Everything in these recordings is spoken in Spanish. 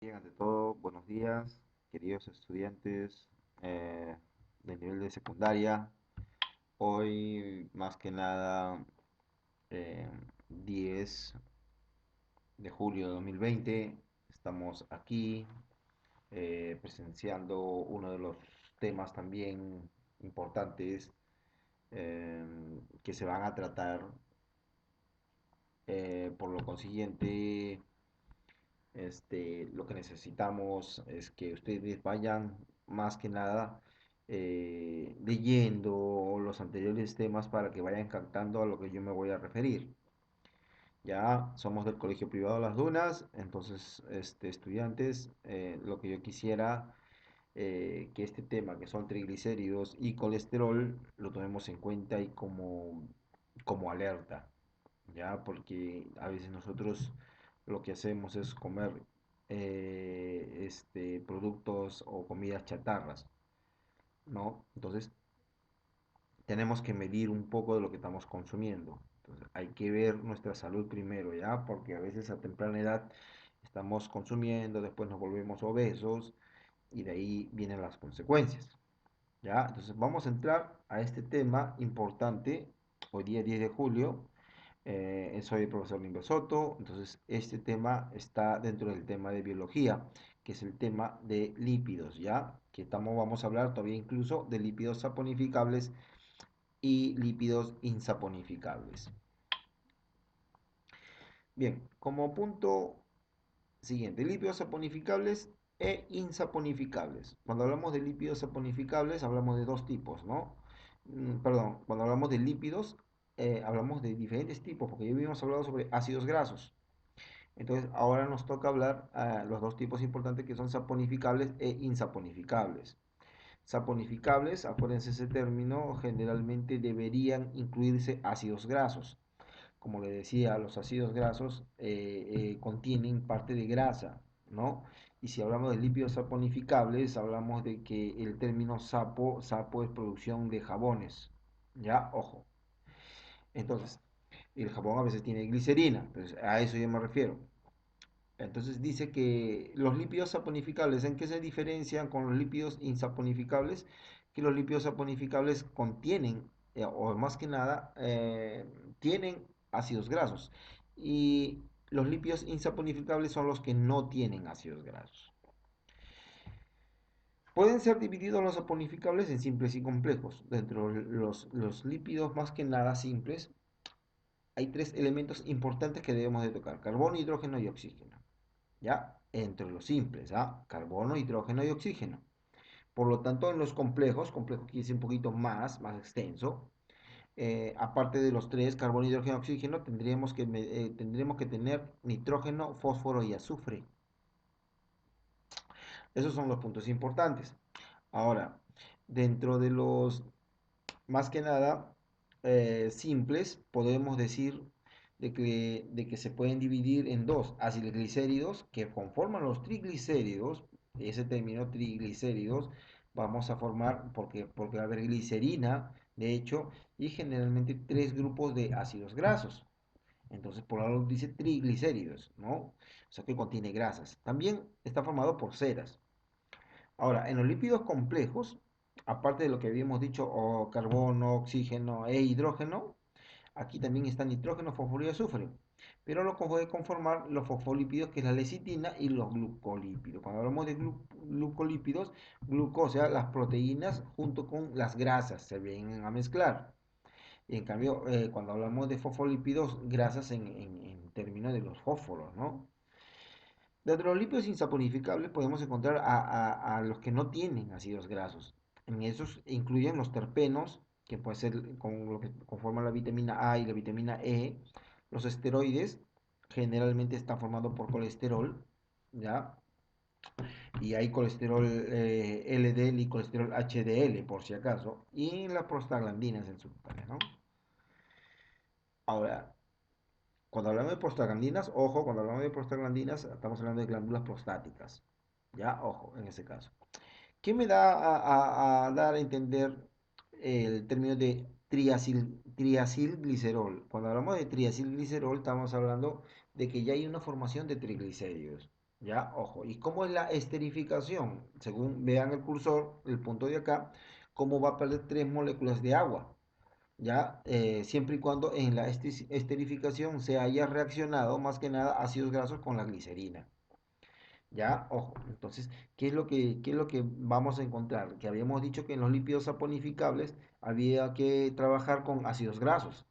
Bien, ante todo, buenos días, queridos estudiantes eh, del nivel de secundaria. Hoy, más que nada, 10 de julio de 2020, estamos aquí presenciando uno de los temas también importantes eh, que se van a tratar. Por lo consiguiente, lo que necesitamos es que ustedes vayan más que nada leyendo los anteriores temas para que vayan captando a lo que yo me voy a referir. Ya somos del Colegio Privado Las Dunas, entonces, estudiantes, lo que yo quisiera que este tema, que son triglicéridos y colesterol, lo tomemos en cuenta y como alerta, ¿ya? Porque a veces nosotros lo que hacemos es comer productos o comidas chatarras, ¿no? Entonces tenemos que medir un poco de lo que estamos consumiendo. Entonces hay que ver nuestra salud primero, ¿ya? Porque a veces a temprana edad estamos consumiendo, después nos volvemos obesos y de ahí vienen las consecuencias, ¿ya? Entonces vamos a entrar a este tema importante, hoy día 10 de julio. Soy el profesor Limber Soto, entonces este tema está dentro del tema de biología, que es el tema de lípidos, ¿ya? Vamos a hablar todavía incluso de lípidos saponificables y lípidos insaponificables. Bien, como punto siguiente, lípidos saponificables e insaponificables. Cuando hablamos de lípidos saponificables, hablamos de dos tipos, ¿no? Perdón, cuando hablamos de lípidos, hablamos de diferentes tipos, porque ya habíamos hablado sobre ácidos grasos. Entonces, ahora nos toca hablar los dos tipos importantes que son saponificables e insaponificables. Saponificables, acuérdense ese término, generalmente deberían incluirse ácidos grasos. Como le decía, los ácidos grasos contienen parte de grasa, ¿no? Y si hablamos de lípidos saponificables, hablamos de que el término sapo es producción de jabones, ¿ya? Ojo. Entonces, el jabón a veces tiene glicerina, entonces a eso yo me refiero. Entonces dice que los lípidos saponificables, ¿en qué se diferencian con los lípidos insaponificables? Que los lípidos saponificables contienen, o más que nada, tienen ácidos grasos. Y los lípidos insaponificables son los que no tienen ácidos grasos. Pueden ser divididos los saponificables en simples y complejos. Dentro de los lípidos más que nada simples, hay tres elementos importantes que debemos de tocar: carbono, hidrógeno y oxígeno. ¿Ya? Entre los simples, ¿ah? Carbono, hidrógeno y oxígeno. Por lo tanto, en los complejos, complejo que es un poquito más extenso, aparte de los tres, carbono, hidrógeno y oxígeno, tendríamos que tener nitrógeno, fósforo y azufre. Esos son los puntos importantes. Ahora, dentro de los, más que nada, simples, podemos decir de que se pueden dividir en dos: acilglicéridos, que conforman los triglicéridos. Ese término triglicéridos vamos a formar porque va a haber glicerina, de hecho, y generalmente tres grupos de ácidos grasos. Entonces, por algo dice triglicéridos, ¿no? O sea que contiene grasas. También está formado por ceras. Ahora, en los lípidos complejos, aparte de lo que habíamos dicho, carbono, oxígeno e hidrógeno, aquí también está nitrógeno, fósforo y azufre. Pero lo puede conformar los fosfolípidos, que es la lecitina, y los glucolípidos. Cuando hablamos de glucolípidos, glucosa, las proteínas junto con las grasas se vienen a mezclar. Y en cambio, cuando hablamos de fosfolípidos, grasas en términos de los fósforos, ¿no? Dentro de los lípidos insaponificables podemos encontrar a los que no tienen ácidos grasos. En esos incluyen los terpenos, que puede ser con lo que conforman la vitamina A y la vitamina E. Los esteroides generalmente están formados por colesterol, ¿ya? Y hay colesterol LDL y colesterol HDL, por si acaso. Y las prostaglandinas en su total, ¿no? Ahora, cuando hablamos de prostaglandinas, ojo, cuando hablamos de prostaglandinas, estamos hablando de glándulas prostáticas. Ya, ojo, en ese caso. ¿Qué me da a dar a entender el término de triacilglicerol? Cuando hablamos de triacilglicerol, estamos hablando de que ya hay una formación de triglicéridos. ¿Ya? Ojo. ¿Y cómo es la esterificación? Según vean el cursor, el punto de acá, cómo va a perder tres moléculas de agua. ¿Ya? Siempre y cuando en la esterificación se haya reaccionado más que nada ácidos grasos con la glicerina. ¿Ya? Ojo. Entonces, qué es lo que vamos a encontrar? Que habíamos dicho que en los lípidos saponificables había que trabajar con ácidos grasos.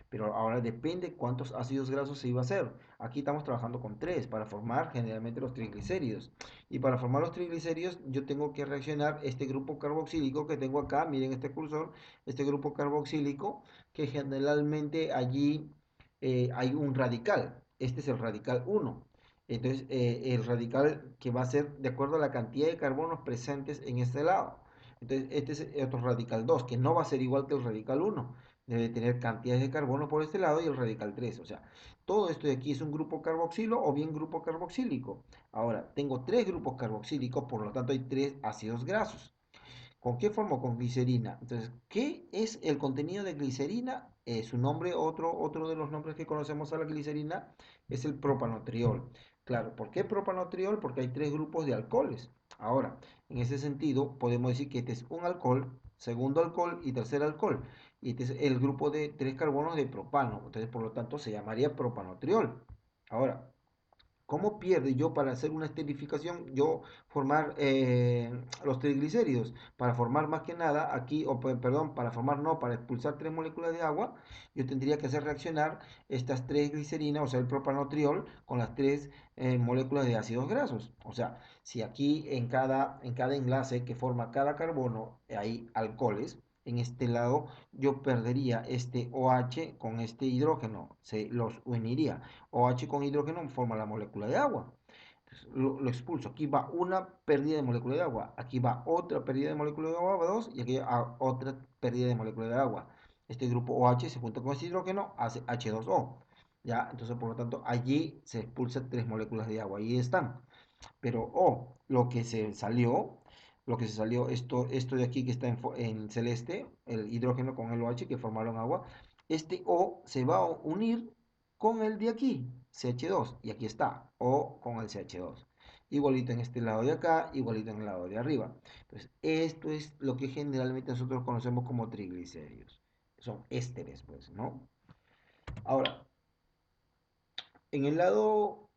Pero ahora depende cuántos ácidos grasos se iba a hacer. Aquí estamos trabajando con tres para formar generalmente los triglicéridos. Y para formar los triglicéridos yo tengo que reaccionar este grupo carboxílico que tengo acá. Miren este cursor, este grupo carboxílico que generalmente allí hay un radical. Este es el radical uno. Entonces, el radical que va a ser de acuerdo a la cantidad de carbonos presentes en este lado. Entonces, este es otro radical 2 que no va a ser igual que el radical uno. Debe tener cantidades de carbono por este lado y el radical 3. O sea, todo esto de aquí es un grupo carboxilo o bien grupo carboxílico. Ahora, tengo tres grupos carboxílicos, por lo tanto hay tres ácidos grasos. ¿Con qué forma? Con glicerina. Entonces, ¿qué es el contenido de glicerina? Su nombre, otro de los nombres que conocemos a la glicerina es el propanotriol. Claro, ¿por qué propanotriol? Porque hay tres grupos de alcoholes. Ahora, en ese sentido, podemos decir que este es un alcohol, segundo alcohol y tercer alcohol. Y este es el grupo de tres carbonos de propano. Entonces, por lo tanto, se llamaría propanotriol. Ahora, ¿cómo pierde yo para hacer una esterificación, yo formar los triglicéridos? Para formar más que nada aquí, perdón, para formar no, para expulsar tres moléculas de agua, yo tendría que hacer reaccionar estas tres glicerinas, o sea, el propanotriol, con las tres moléculas de ácidos grasos. O sea, si aquí en cada enlace que forma cada carbono hay alcoholes, en este lado yo perdería este OH con este hidrógeno, se los uniría. OH con hidrógeno forma la molécula de agua. Entonces, lo expulso. Aquí va una pérdida de molécula de agua. Aquí va otra pérdida de molécula de agua, 2, y aquí otra pérdida de molécula de agua. Este grupo OH se junta con este hidrógeno, hace H2O. ¿Ya? Entonces, por lo tanto, allí se expulsan tres moléculas de agua. Ahí están. Pero lo que se salió, esto de aquí que está en celeste, el hidrógeno con el OH que formaron agua, este O se va a unir con el de aquí, CH2, y aquí está, O con el CH2. Igualito en este lado de acá, igualito en el lado de arriba. Entonces, esto es lo que generalmente nosotros conocemos como triglicéridos. Son ésteres, pues, ¿no? Ahora, en el lado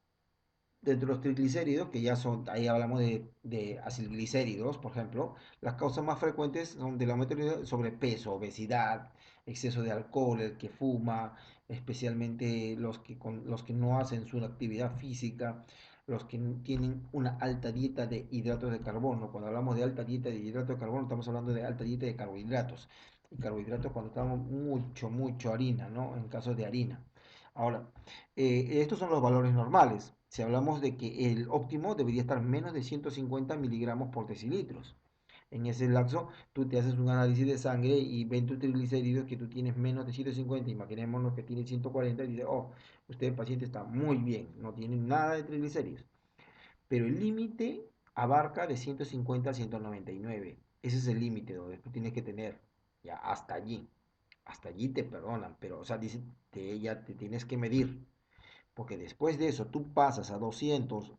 de los triglicéridos, que ya son, ahí hablamos de acilglicéridos, por ejemplo, las causas más frecuentes son del aumento de sobrepeso, obesidad, exceso de alcohol, el que fuma, especialmente los que no hacen su actividad física, los que tienen una alta dieta de hidratos de carbono. Cuando hablamos de alta dieta de hidratos de carbono, estamos hablando de alta dieta de carbohidratos. Y carbohidratos cuando estamos mucho harina, ¿no? En caso de harina. Ahora, estos son los valores normales. Si hablamos de que el óptimo debería estar menos de 150 miligramos por decilitros. En ese lapso, tú te haces un análisis de sangre y ven tus triglicéridos que tú tienes menos de 150, imaginémonos que tiene 140 y dice, oh, usted el paciente está muy bien, no tiene nada de triglicéridos. Pero el límite abarca de 150 a 199. Ese es el límite donde tú tienes que tener, ya hasta allí. Hasta allí te perdonan, pero, o sea, dice, ya te tienes que medir. Porque después de eso tú pasas a 200,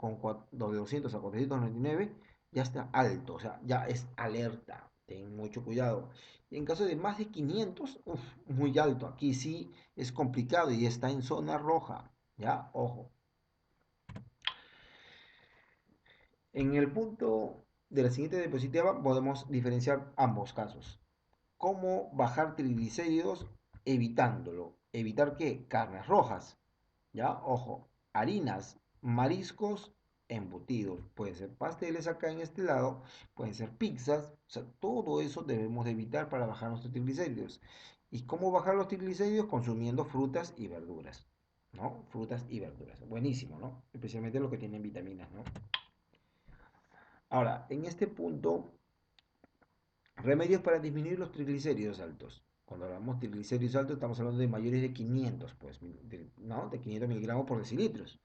de 200 a 499, ya está alto, o sea, ya es alerta. Ten mucho cuidado. Y en caso de más de 500, uf, muy alto. Aquí sí es complicado y está en zona roja. Ya, ojo. En el punto de la siguiente diapositiva podemos diferenciar ambos casos. ¿Cómo bajar triglicéridos evitándolo? ¿Evitar qué? Carnes rojas. ¿Ya? Ojo, harinas, mariscos, embutidos. Pueden ser pasteles acá en este lado, pueden ser pizzas. O sea, todo eso debemos de evitar para bajar nuestros triglicéridos. ¿Y cómo bajar los triglicéridos? Consumiendo frutas y verduras. ¿No? Frutas y verduras. Buenísimo, ¿no? Especialmente lo que tienen vitaminas, ¿no? Ahora, en este punto, remedios para disminuir los triglicéridos altos. Cuando hablamos de triglicéridos altos, estamos hablando de mayores de 500, pues, ¿no? De 500 miligramos por decilitros.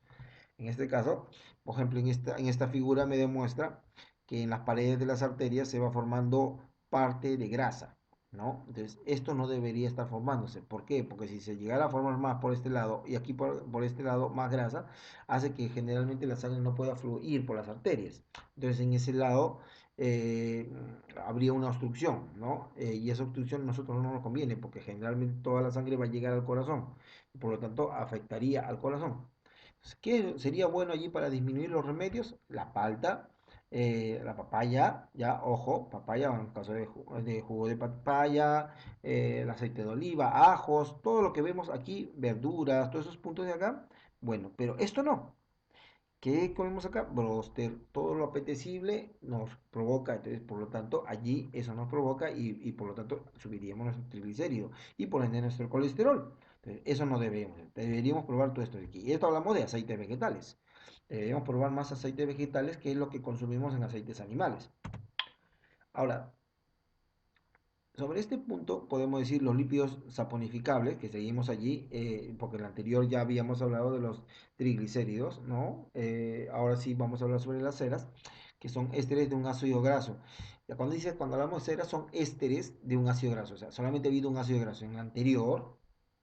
En este caso, por ejemplo, en esta figura me demuestra que en las paredes de las arterias se va formando parte de grasa. ¿no? Entonces, esto no debería estar formándose. ¿Por qué? Porque si se llegara a formar más por este lado y aquí por este lado más grasa, hace que generalmente la sangre no pueda fluir por las arterias. Entonces, en ese lado eh, habría una obstrucción, ¿no? Y esa obstrucción a nosotros no nos conviene porque generalmente toda la sangre va a llegar al corazón. Por lo tanto, afectaría al corazón. Entonces, ¿qué sería bueno allí para disminuir los remedios? La palta, la papaya, ya, ojo, papaya, en caso de jugo de papaya, el aceite de oliva, ajos, todo lo que vemos aquí, verduras, todos esos puntos de acá, bueno, pero esto no. ¿Qué comemos acá? Broster, todo lo apetecible nos provoca, entonces por lo tanto allí eso nos provoca y por lo tanto subiríamos nuestro triglicérido y por ende nuestro colesterol. Entonces, eso no debemos, deberíamos probar todo esto de aquí. Y esto hablamos de aceites vegetales. Deberíamos probar más aceites vegetales que es lo que consumimos en aceites animales. Ahora, sobre este punto podemos decir los lípidos saponificables, que seguimos allí, porque en el anterior ya habíamos hablado de los triglicéridos, ¿no? Ahora sí vamos a hablar sobre las ceras, que son ésteres de un ácido graso. Ya cuando hablamos de ceras son ésteres de un ácido graso, o sea, solamente ha habido un ácido graso. En el anterior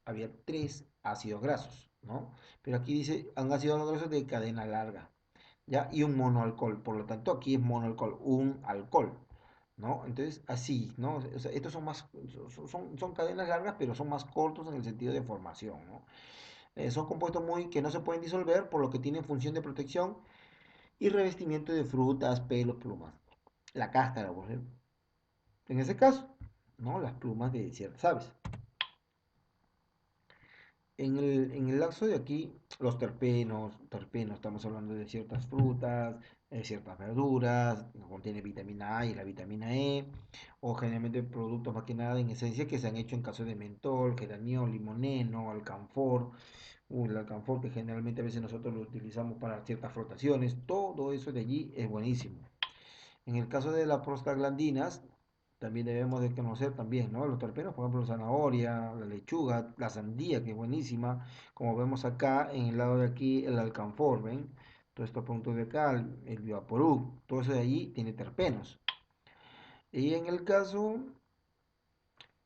había tres ácidos grasos, ¿no? Pero aquí dice un ácido graso de cadena larga, ¿ya? Y un monoalcohol, por lo tanto aquí es monoalcohol, un alcohol. ¿No? Entonces, así, ¿no? O sea, estos son más, son cadenas largas, pero son más cortos en el sentido de formación, ¿no? Son compuestos muy que no se pueden disolver, por lo que tienen función de protección y revestimiento de frutas, pelos, plumas. La cáscara, por ejemplo. En ese caso, ¿no? Las plumas de ciertas aves. En el lapso de aquí, los terpenos, estamos hablando de ciertas frutas, ciertas verduras, contiene vitamina A y la vitamina E, o generalmente productos más que nada en esencia que se han hecho en caso de mentol, geraniol, limoneno, alcanfor, el alcanfor que generalmente a veces nosotros lo utilizamos para ciertas frotaciones, todo eso de allí es buenísimo. En el caso de las prostaglandinas, también debemos de conocer también, ¿no? Los terpenos, por ejemplo, la zanahoria, la lechuga, la sandía, que es buenísima, como vemos acá, en el lado de aquí, el alcanfor, ¿ven? Todos estos puntos de acá, el vaporú, todo eso de allí tiene terpenos. Y en el caso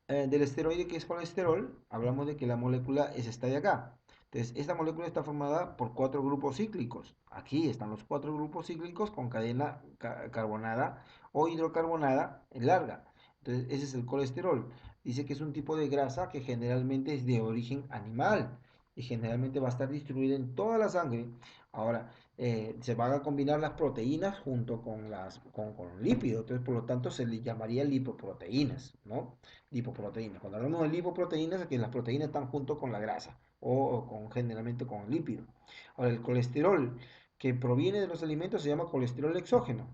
del esteroide que es colesterol, hablamos de que la molécula es esta de acá. Entonces, esta molécula está formada por cuatro grupos cíclicos. Aquí están los cuatro grupos cíclicos con cadena carbonada o hidrocarbonada larga. Entonces, ese es el colesterol. Dice que es un tipo de grasa que generalmente es de origen animal y generalmente va a estar distribuida en toda la sangre. Ahora, se van a combinar las proteínas junto con lípidos. Entonces, por lo tanto, se le llamaría lipoproteínas, ¿no? Lipoproteínas. Cuando hablamos de lipoproteínas, es que las proteínas están junto con la grasa o con, generalmente con el lípido. Ahora, el colesterol que proviene de los alimentos se llama colesterol exógeno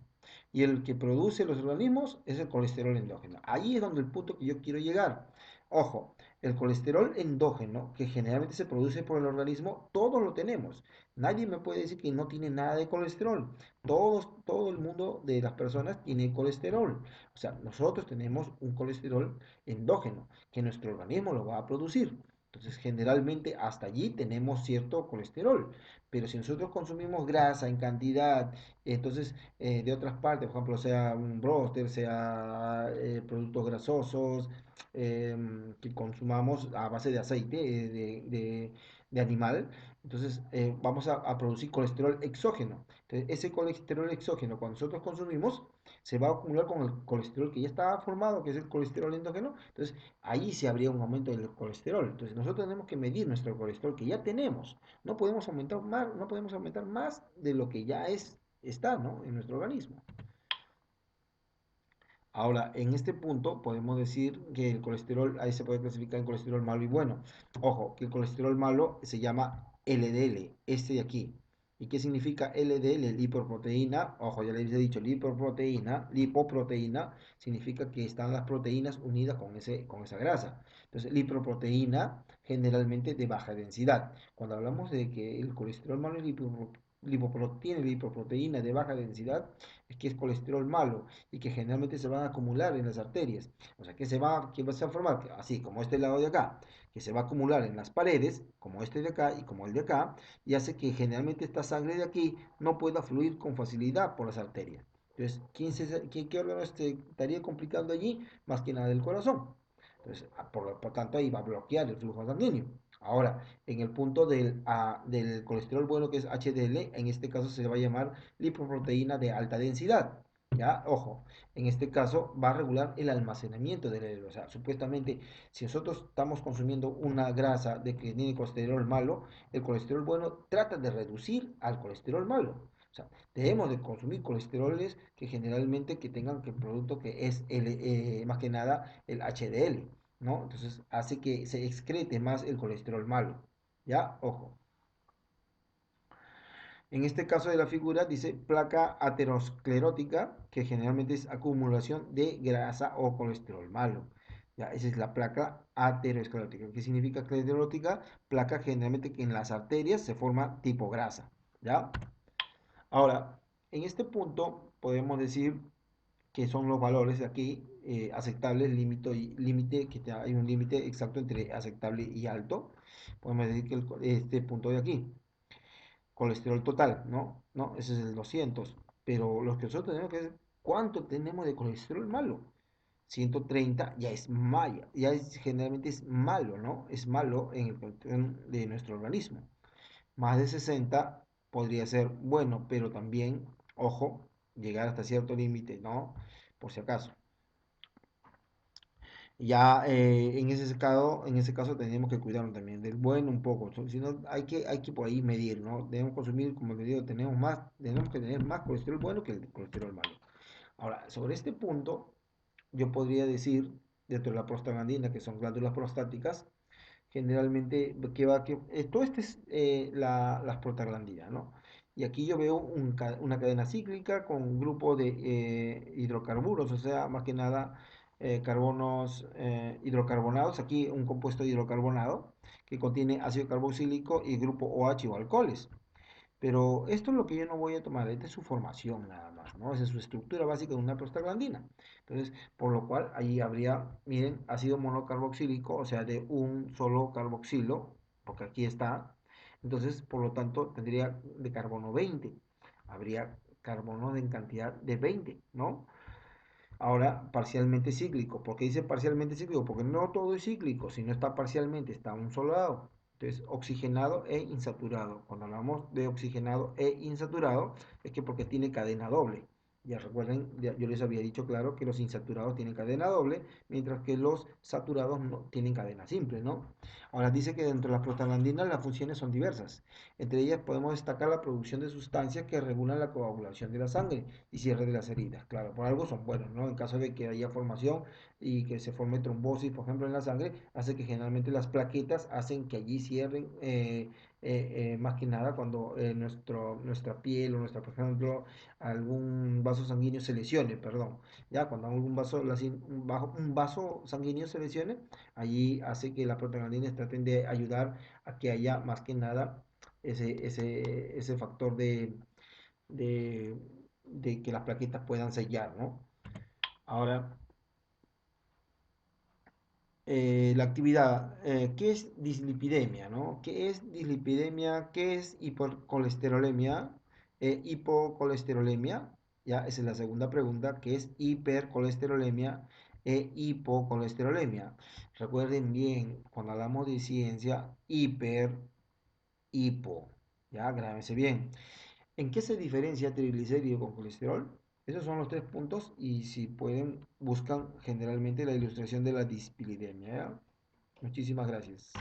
y el que produce los organismos es el colesterol endógeno. Ahí es donde el punto que yo quiero llegar. Ojo, el colesterol endógeno que generalmente se produce por el organismo, todos lo tenemos. Nadie me puede decir que no tiene nada de colesterol. Todo el mundo de las personas tiene colesterol. O sea, nosotros tenemos un colesterol endógeno que nuestro organismo lo va a producir. Entonces, generalmente hasta allí tenemos cierto colesterol. Pero si nosotros consumimos grasa en cantidad, entonces de otras partes, por ejemplo, sea un broster, sea productos grasosos que consumamos a base de aceite de animal, entonces vamos a producir colesterol exógeno. Entonces, ese colesterol exógeno, cuando nosotros consumimos, se va a acumular con el colesterol que ya está formado, que es el colesterol endógeno. Entonces, ahí se habría un aumento del colesterol. Entonces, nosotros tenemos que medir nuestro colesterol que ya tenemos. No podemos aumentar más de lo que ya está, ¿no? En nuestro organismo. Ahora, en este punto podemos decir que el colesterol, ahí se puede clasificar en colesterol malo y bueno. Ojo, que el colesterol malo se llama LDL, este de aquí. ¿Y qué significa LDL? Lipoproteína, ojo, ya les he dicho, lipoproteína, significa que están las proteínas unidas con esa grasa. Entonces, lipoproteína generalmente de baja densidad. Cuando hablamos de que el colesterol malo es lipoproteína de baja densidad, es que es colesterol malo y que generalmente se van a acumular en las arterias. O sea, que va a formar, así como este lado de acá, que se va a acumular en las paredes, como este de acá y como el de acá, y hace que generalmente esta sangre de aquí no pueda fluir con facilidad por las arterias. Entonces, ¿qué órgano estaría complicando allí? Más que nada el corazón. Entonces, por tanto, ahí va a bloquear el flujo sanguíneo. Ahora, en el punto del colesterol bueno, que es HDL, en este caso se va a llamar lipoproteína de alta densidad. Ya, ojo, en este caso va a regular el almacenamiento del LDL. O sea, supuestamente, si nosotros estamos consumiendo una grasa de que tiene colesterol malo, el colesterol bueno trata de reducir al colesterol malo. O sea, debemos de consumir colesteroles que generalmente que tengan que el producto que es más que nada el HDL, ¿no? Entonces hace que se excrete más el colesterol malo. ¿Ya? Ojo. En este caso de la figura dice placa aterosclerótica, que generalmente es acumulación de grasa o colesterol malo. Ya, esa es la placa aterosclerótica. ¿Qué significa esclerótica? Placa generalmente que en las arterias se forma tipo grasa. ¿Ya? Ahora, en este punto podemos decir que son los valores de aquí aceptables, límite, que hay un límite exacto entre aceptable y alto. Podemos decir que este punto de aquí, colesterol total, ¿no? No, ese es el 200. Pero lo que nosotros tenemos que es cuánto tenemos de colesterol malo. 130 ya es malo, generalmente es malo, ¿no? Es malo en el control de nuestro organismo. Más de 60 podría ser bueno, pero también, ojo, llegar hasta cierto límite, ¿no? Por si acaso. Ya en ese caso tenemos que cuidarnos también del bueno un poco, si no hay que por ahí medir, ¿no? Debemos consumir, como te digo, tenemos que tener más colesterol bueno que el colesterol malo. Ahora, sobre este punto, yo podría decir, dentro de la prostaglandina, que son glándulas prostáticas, generalmente todo este es las prostaglandinas, ¿no? Y aquí yo veo una cadena cíclica con un grupo de hidrocarburos, o sea, más que nada carbonos hidrocarbonados, aquí un compuesto hidrocarbonado que contiene ácido carboxílico y grupo OH o alcoholes. Pero esto es lo que yo no voy a tomar, esta es su formación nada más, ¿no? Esa es su estructura básica de una prostaglandina. Entonces, por lo cual ahí habría, miren, ácido monocarboxílico, o sea, de un solo carboxilo, porque aquí está. Entonces, por lo tanto, tendría de carbono 20. Habría carbono en cantidad de 20, ¿no? Ahora, parcialmente cíclico. ¿Por qué dice parcialmente cíclico? Porque no todo es cíclico, si no está parcialmente, está a un solo lado. Entonces, oxigenado e insaturado. Cuando hablamos de oxigenado e insaturado, es que porque tiene cadena doble. Ya recuerden, yo les había dicho claro que los insaturados tienen cadena doble, mientras que los saturados no tienen cadena simple, ¿no? Ahora dice que dentro de las prostaglandinas las funciones son diversas. Entre ellas podemos destacar la producción de sustancias que regulan la coagulación de la sangre y cierre de las heridas. Claro, por algo son buenos, ¿no? En caso de que haya formación y que se forme trombosis, por ejemplo, en la sangre, hace que generalmente las plaquetas hacen que allí cierren, más que nada cuando nuestra piel o nuestra, por ejemplo, algún vaso sanguíneo se lesione, perdón. Ya, cuando algún un vaso sanguíneo se lesione, allí hace que las prostaglandinas traten de ayudar a que haya más que nada ese factor de, de que las plaquetas puedan sellar, ¿no? Ahora, la actividad, ¿qué es dislipidemia, no? ¿Qué es dislipidemia? ¿Qué es hipercolesterolemia? Hipocolesterolemia, ya, esa es la segunda pregunta, ¿qué es hipercolesterolemia e hipocolesterolemia? Recuerden bien, cuando hablamos de ciencia, hipo, ya, grábense bien. ¿En qué se diferencia triglicérido con colesterol? Esos son los tres puntos y si pueden, buscan generalmente la ilustración de la dislipidemia, ¿ya? Muchísimas gracias.